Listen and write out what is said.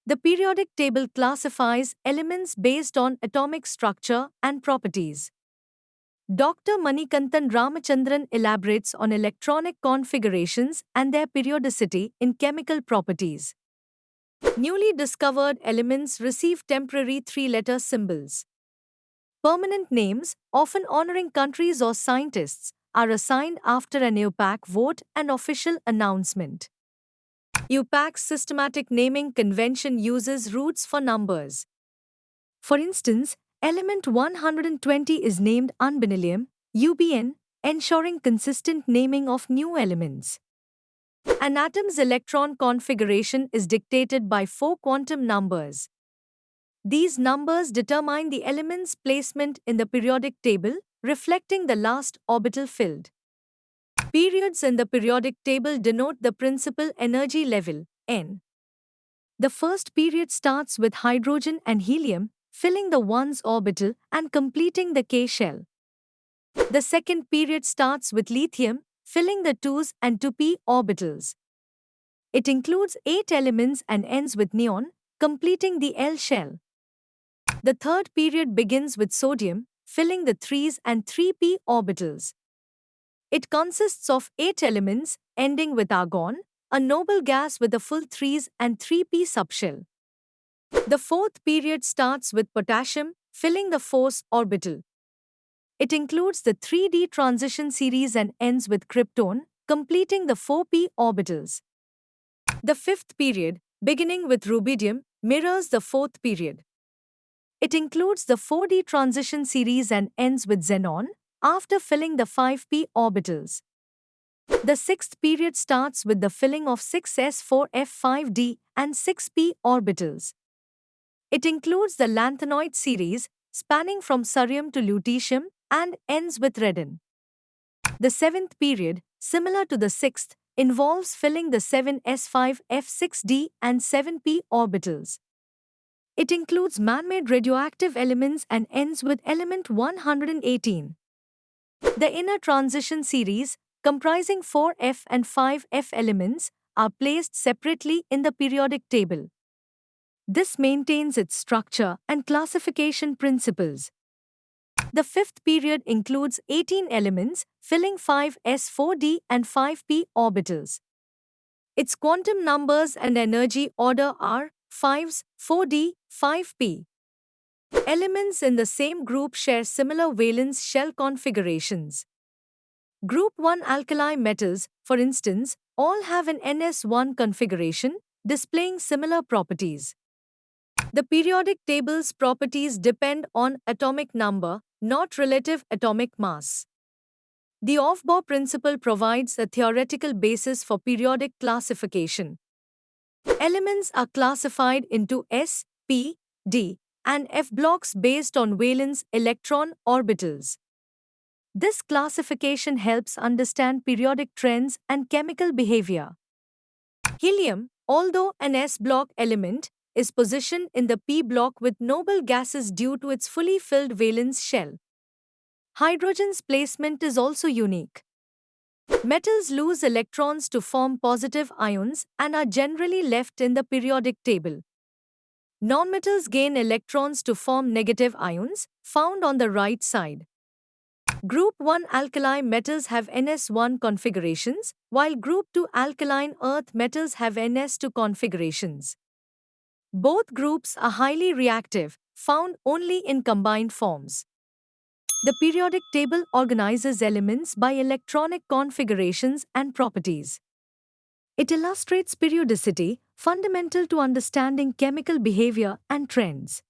The periodic table classifies elements based on atomic structure and properties. Dr. Manikantan Ramachandran elaborates on electronic configurations and their periodicity in chemical properties. Newly discovered elements receive temporary three-letter symbols. Permanent names, often honoring countries or scientists, are assigned after an UPAC vote and official announcement. UPAC's systematic naming convention uses roots for numbers. For instance, element 120 is named unbenyllium, UBN, ensuring consistent naming of new elements. An atom's electron configuration is dictated by four quantum numbers. These numbers determine the element's placement in the periodic table, reflecting the last orbital filled. Periods in the periodic table denote the principal energy level, N. The first period starts with hydrogen and helium, filling the 1s orbital and completing the K shell. The second period starts with lithium, filling the 2s and 2p orbitals. It includes 8 elements and ends with neon, completing the L shell. The third period begins with sodium, filling the 3s and 3p orbitals. It consists of 8 elements, ending with argon, a noble gas with a full 3s and 3p subshell. The fourth period starts with potassium, filling the 4s orbital. It includes the 3d transition series and ends with krypton, completing the 4p orbitals. The fifth period, beginning with rubidium, mirrors the fourth period. It includes the 4d transition series and ends with xenon, after filling the 5p orbitals. The sixth period starts with the filling of 6s4f5d and 6p orbitals. It includes the lanthanoid series, spanning from cerium to lutetium, and ends with radon. The seventh period, similar to the sixth, involves filling the 7s5f6d and 7p orbitals. It includes man-made radioactive elements and ends with element 118. The inner transition series, comprising 4f and 5f elements, are placed separately in the periodic table. This maintains its structure and classification principles. The fifth period includes 18 elements, filling 5s4d and 5p orbitals. Its quantum numbers and energy order are 5s, 4d, 5p. Elements in the same group share similar valence shell configurations. Group 1 alkali metals, for instance, all have an NS1 configuration, displaying similar properties. The periodic table's properties depend on atomic number, not relative atomic mass. The Aufbau principle provides a theoretical basis for periodic classification. Elements are classified into S, P, D, and F blocks based on valence electron orbitals. This classification helps understand periodic trends and chemical behavior. Helium, although an S block element, is positioned in the P block with noble gases due to its fully filled valence shell. Hydrogen's placement is also unique. Metals lose electrons to form positive ions and are generally left in the periodic table. Nonmetals gain electrons to form negative ions, found on the right side. Group 1 alkali metals have NS1 configurations, while Group 2 alkaline earth metals have NS2 configurations. Both groups are highly reactive, found only in combined forms. The periodic table organizes elements by electronic configurations and properties. It illustrates periodicity, fundamental to understanding chemical behavior and trends.